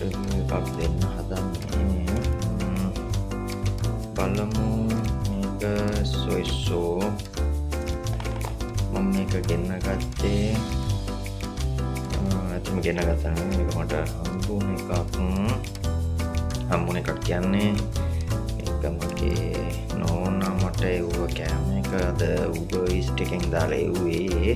Interview එකක් දෙන්න හදන්නේ. බලමු මේක සොයිසෝ මම මේක ගෙන්න ගත්තේ ඇත්තම ගෙන්න ගත්තා නෙමෙයි මේක මට හම්බුන එකක් කියන්නේ මේක මගේ නෝනා මට එව්ව කෑම එක අද Uber Eats එකෙන් දාලා එව්වේ.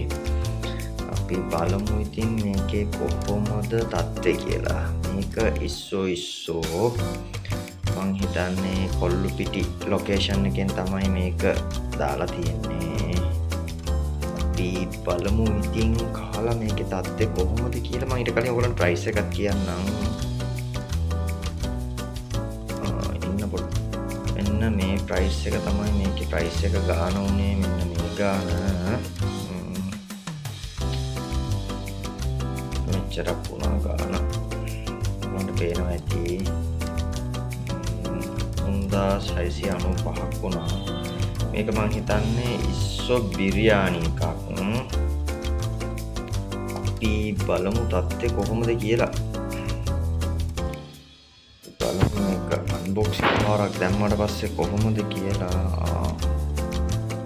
අපි බලමු ඉතින් මේකේ කොහොමද තත්ත්වය කියලා. මේක ඉස්සෝ මං හිතන්නේ කොල්ලුපිටි ලොකේෂන් එකෙන් තමයි මේක දාලා තියෙන්නේ. අපි බලමු ඉතින් කාලා මේකේ තත්ත්වය කොහොමද කියලා. මම ඊට කලින් ඔයගොල්ලන්ට ප්‍රයිස් එකක් කියන්නම්. මෙන්න මේ ප්‍රයිස් එක තමයි මේකේ ප්‍රයිස් එක ගන්න උනේ. මෙන්න මේ ගාන මෙච්චරක් වුණා ගාන. මට පේනවා ඇති 3695ක් වුණා. මේක මං හිතන්නේ ඉස්සෝ බිරියානි එකක්. අපි බලමු තත්ත්වය කොහොමද කියලා. බලමු මේක අන්බොක්සින් පාරක් දැම්මට පස්සේ කොහොමද කියලා.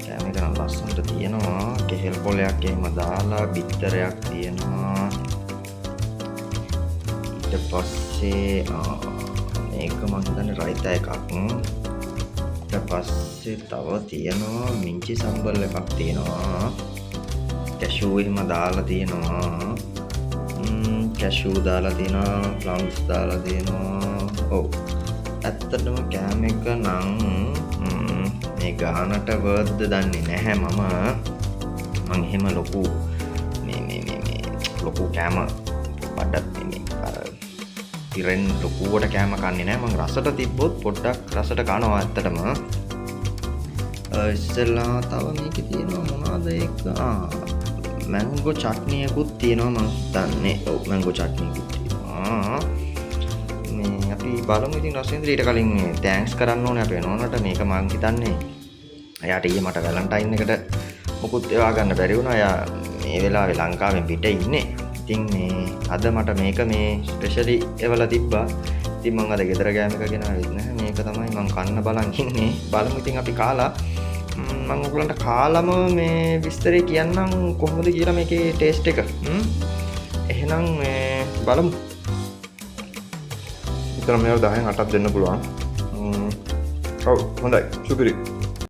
කෑම එක නම් ලස්සනට තියෙනවා. කෙහෙල් පොලයක් එහෙම දාලා බිත්තරයක් තියෙනවා. ඊට පස්සේ මේක මම හිතන්නේ රයිතා එකක්. ඊට පස්සේ තව තියෙනවා මිංචි සම්බල් එකක් තියෙනවා. කැෂූ එහෙම දාලා තියෙනවා. කැෂූ දාලා තියෙනවා. ප්ලම්ස් දාලා තියෙනවා. ඔව් ඇත්තටම කෑම එක නම් මේ ගානට වර්ත්ද දන්නේ නැහැ මම එහෙම ලොකු ලොකු කෑම වඩක් ඉරෙන් ලොකුවට කෑම කන්නේ නැහැ. මම රසට තිබ්බොත් පොඩ්ඩක් රසට කනවා ඇත්තටම. ඉස්සෙල්ලා තව මේකේ තියෙනවා මොනවද ඒක? මැංගෝ චට්නියකුත් තියෙනවා මම හිතන්නේ. ඔව් මැංගෝ චට්නියකුත් තියෙනවා. මේ අපි බලමු ඉතින් රසෙන්ද්‍ර ඊට කලින් තෑන්ක්ස් කරන්න ඕනේ අපේ නෝනට. මේක මම හිතන්නේ එයාට ඊයේ මට වැලන්ටයින් එකට මොකුත් ඒවා ගන්න බැරි වුණා. එයා මේ වෙලාවේ ලංකාවෙන් පිට ඉන්නේ. ඉතින් මේ අද මට මේක මේ ස්පෙෂලි එවලා තිබ්බා. ඉතින් මම අද ගෙදර ගෑම එක ගෙනාවෙත් නැහැ. මේක තමයි මම කන්න බලන් ඉන්නේ. බලමු ඉතින් අපි කාලා මම ඔයගලන්ට කාලම මේ විස්තරේ කියන්නම් කොහොමද කියලා මේකේ ටේස්ට් එක. එහෙනම් මේ බලමු. විතර මේව 10න් 8ක් දෙන්න පුළුවන්. ඔව් හොඳයි. සුපිරි.